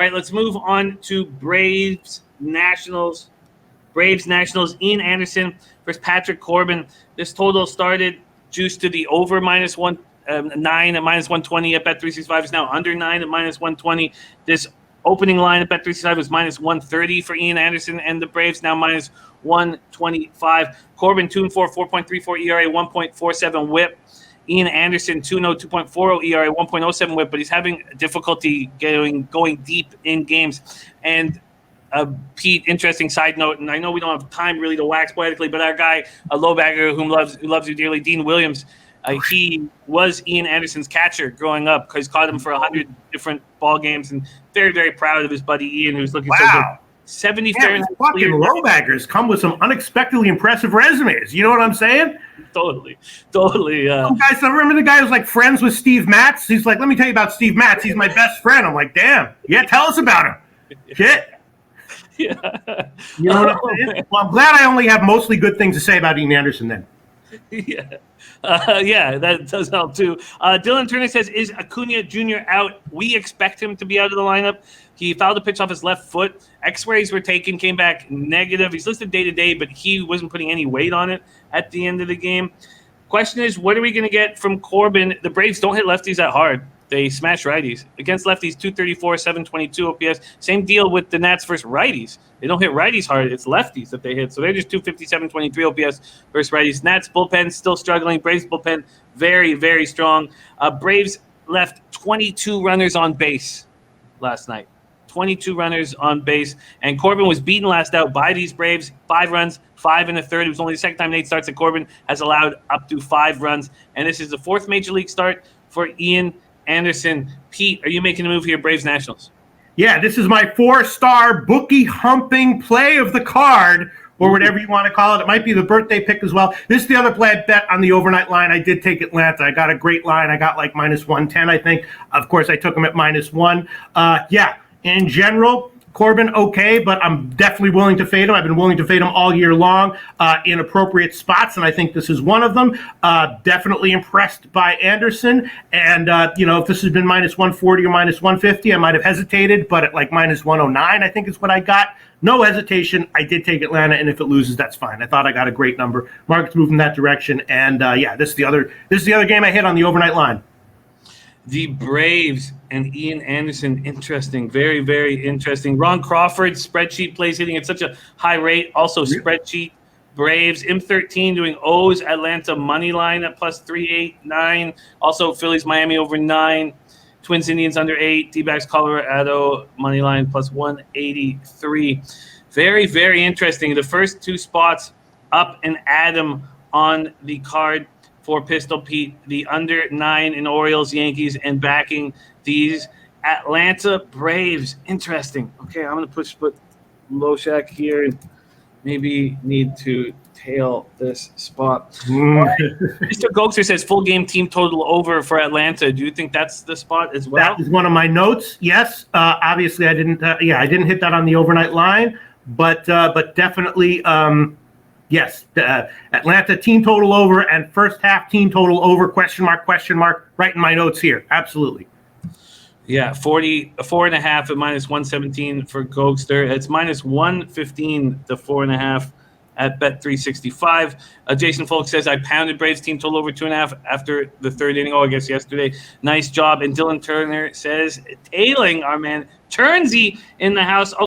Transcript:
right, let's move on to Braves Nationals. Braves Nationals. Ian Anderson versus Patrick Corbin. This total started juiced to the over minus 9 at minus 120 at Bet365. Is now under 9 at minus 120. This opening line at Bet365 was minus 130 for Ian Anderson and the Braves, now minus 125. Corbin 2-4, 4.34 ERA, 1.47 WHIP. Ian Anderson 2-0, 2.40 ERA, 1.07 WHIP, but he's having difficulty going deep in games. And Pete, interesting side note, and I know we don't have time really to wax poetically, but our guy, a Lowbagger who loves you dearly, Dean Williams, he was Ian Anderson's catcher growing up because caught him for 100 different ball games, and very, very proud of his buddy Ian, who's looking so good. 70 Fahrenheit. Fucking Lowbaggers come with some unexpectedly impressive resumes. You know what I'm saying? Totally. Some guys, I remember the guy who's like friends with Steve Matz. He's like, let me tell you about Steve Matz. He's my best friend. I'm like, damn. Yeah, tell us about him. Shit. Yeah. You know what I'm saying? Well, I'm glad I only have mostly good things to say about Ian Anderson then. Yeah. That does help too. Dylan Turner says, is Acuna Jr. out? We expect him to be out of the lineup. He fouled a pitch off his left foot. X-rays were taken, came back negative. He's listed day-to-day, but he wasn't putting any weight on it at the end of the game. Question is, what are we going to get from Corbin? The Braves don't hit lefties that hard. They smash righties. Against lefties, 234, 722 OPS. Same deal with the Nats versus righties. They don't hit righties hard. It's lefties that they hit. So they're just 250, 723 OPS versus righties. Nats bullpen still struggling. Braves bullpen very, very strong. Braves left 22 runners on base last night. 22 runners on base. And Corbin was beaten last out by these Braves. 5 runs, 5 in the third. It was only the second time Nate starts that Corbin has allowed up to 5 runs. And this is the 4th major league start for Ian Anderson. Pete, are you making a move here, Braves Nationals? Yeah, this is my 4-star bookie humping play of the card, or whatever you want to call it. It might be the birthday pick as well. This is the other play I bet on the overnight line. I did take Atlanta. I got a great line. I got like minus 110, I think. Of course, I took them at minus 1. In general, Corbin, okay, but I'm definitely willing to fade him. I've been willing to fade him all year long in appropriate spots, and I think this is one of them. Definitely impressed by Anderson. And, if this had been minus 140 or minus 150, I might have hesitated, but at like minus 109, I think is what I got. No hesitation. I did take Atlanta, and if it loses, that's fine. I thought I got a great number. Market's moving that direction, and this is the other game I hit on the overnight line. The Braves and Ian Anderson, interesting, very, very interesting. Ron Crawford's spreadsheet plays hitting at such a high rate. Also, spreadsheet Braves M13 doing O's Atlanta money line at plus 389. Also, Phillies Miami over 9. Twins Indians under 8. D-backs Colorado money line plus 183. Very, very interesting. The first 2 spots up and Adam on the card for Pistol Pete, the under 9 in Orioles, Yankees, and backing these Atlanta Braves. Interesting. Okay, I'm going to put Loshak here and maybe need to tail this spot. Mr. Goxer says full game team total over for Atlanta. Do you think that's the spot as well? That is one of my notes. Yes. Obviously, I didn't hit that on the overnight line, but definitely. Yes, Atlanta team total over and first half team total over, question mark, right in my notes here. Absolutely. Yeah, 4.5 at minus 117 for Gokster. It's minus 115 to 4.5 at Bet365. Jason Folk says, I pounded Braves team total over 2.5 after the third inning. I guess yesterday. Nice job. And Dylan Turner says, tailing our man Turnsy in the house.